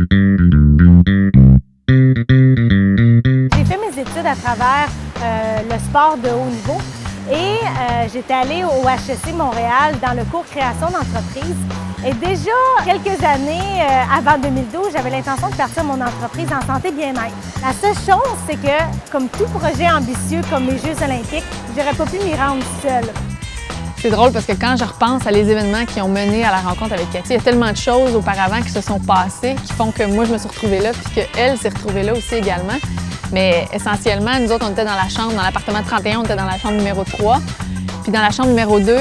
J'ai fait mes études à travers le sport de haut niveau et j'étais allée au HEC Montréal dans le cours création d'entreprise. Et déjà, quelques années avant 2012, j'avais l'intention de partir mon entreprise en santé bien-être. La seule chose, c'est que, comme tout projet ambitieux comme les Jeux olympiques, j'aurais pas pu m'y rendre seule. C'est drôle parce que quand je repense à les événements qui ont mené à la rencontre avec Cathy, il y a tellement de choses auparavant qui se sont passées qui font que moi, je me suis retrouvée là puis qu'elle s'est retrouvée là aussi également. Mais essentiellement, nous autres, on était dans la chambre, dans l'appartement 31, on était dans la chambre numéro 3. Puis dans la chambre numéro 2,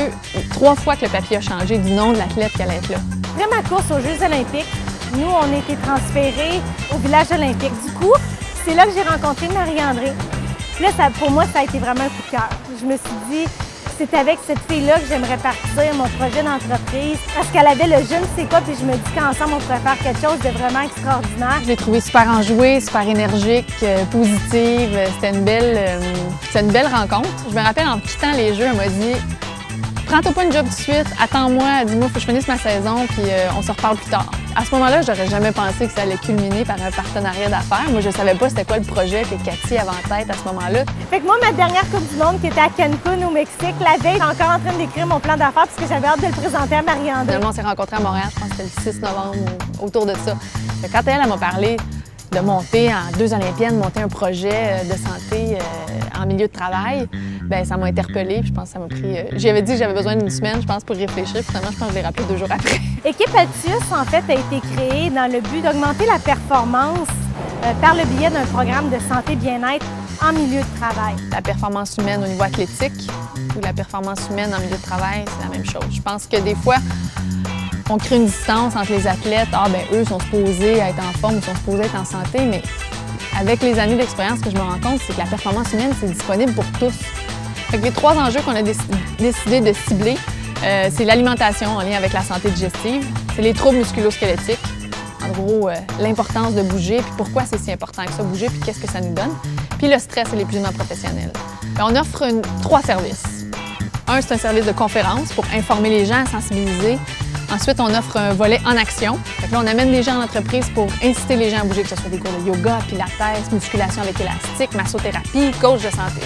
3 fois que le papier a changé du nom de l'athlète qui allait être là. Après ma course aux Jeux olympiques, nous, on a été transférés au village olympique. Du coup, c'est là que j'ai rencontré Marie-André. Puis là, pour moi, ça a été vraiment un coup de cœur. Je me suis dit, c'est avec cette fille-là que j'aimerais partir mon projet d'entreprise parce qu'elle avait le je ne sais quoi, puis je me dis qu'ensemble, on pourrait faire quelque chose de vraiment extraordinaire. Je l'ai trouvée super enjouée, super énergique, positive. C'était une belle rencontre. Je me rappelle, en quittant les Jeux, elle m'a dit « Prends-toi pas une job tout de suite, attends-moi, dis-moi, faut que je finisse ma saison, puis on se reparle plus tard. » À ce moment-là, j'aurais jamais pensé que ça allait culminer par un partenariat d'affaires. Moi, je savais pas c'était quoi le projet que Cathy avait en tête à ce moment-là. Fait que moi, ma dernière Coupe du Monde qui était à Cancun, au Mexique, la veille, j'étais encore en train d'écrire mon plan d'affaires parce que j'avais hâte de le présenter à Marie-André. Finalement, on s'est rencontrés à Montréal, je pense que c'était le 6 novembre, ou autour de ça. Fait que quand elle m'a parlé de monter en 2 Olympiennes, monter un projet de santé en milieu de travail, bien, ça m'a interpellée. Puis je pense que ça m'a pris... J'y avais dit que j'avais besoin d'une semaine, je pense, pour réfléchir. Finalement, je pense que je l'ai rappelé 2 jours après. Équipe Altius, en fait, a été créée dans le but d'augmenter la performance par le biais d'un programme de santé bien-être en milieu de travail. La performance humaine au niveau athlétique ou la performance humaine en milieu de travail, c'est la même chose. Je pense que des fois, on crée une distance entre les athlètes. Ah, bien, eux sont supposés être en forme, ils sont supposés être en santé, mais avec les années d'expérience que je me rends compte, c'est que la performance humaine, c'est disponible pour tous. Fait que les 3 enjeux qu'on a décidé de cibler, c'est l'alimentation en lien avec la santé digestive, c'est les troubles musculo-squelettiques, en gros, l'importance de bouger, puis pourquoi c'est si important que ça, bouger, puis qu'est-ce que ça nous donne, puis le stress et l'épuisement professionnel. On offre 3 services. Un, c'est un service de conférence pour informer les gens, sensibiliser. Ensuite, on offre un volet en action. Fait que là, on amène les gens en entreprise pour inciter les gens à bouger, que ce soit des cours de yoga, pilates, musculation avec élastique, massothérapie, coach de santé.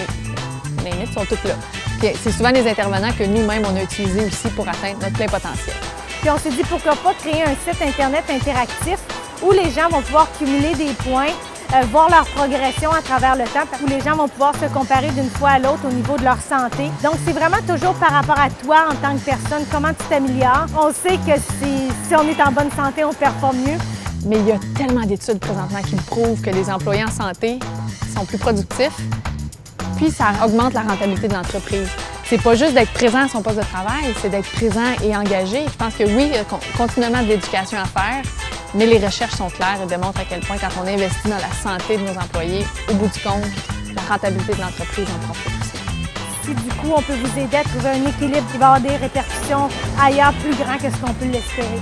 Les limites sont toutes là. Puis c'est souvent des intervenants que nous-mêmes, on a utilisés aussi pour atteindre notre plein potentiel. Puis on s'est dit pourquoi pas créer un site Internet interactif où les gens vont pouvoir cumuler des points, voir leur progression à travers le temps, où les gens vont pouvoir se comparer d'une fois à l'autre au niveau de leur santé. Donc, c'est vraiment toujours par rapport à toi en tant que personne, comment tu t'améliores. On sait que si on est en bonne santé, on performe mieux. Mais il y a tellement d'études présentement qui prouvent que les employés en santé sont plus productifs, puis ça augmente la rentabilité de l'entreprise. C'est pas juste d'être présent à son poste de travail, c'est d'être présent et engagé. Je pense que oui, il y a continuellement de l'éducation à faire, mais les recherches sont claires et démontrent à quel point, quand on investit dans la santé de nos employés, au bout du compte, la rentabilité de l'entreprise en profite aussi. Si du coup, on peut vous aider à trouver un équilibre qui va avoir des répercussions ailleurs plus grands que ce qu'on peut l'espérer.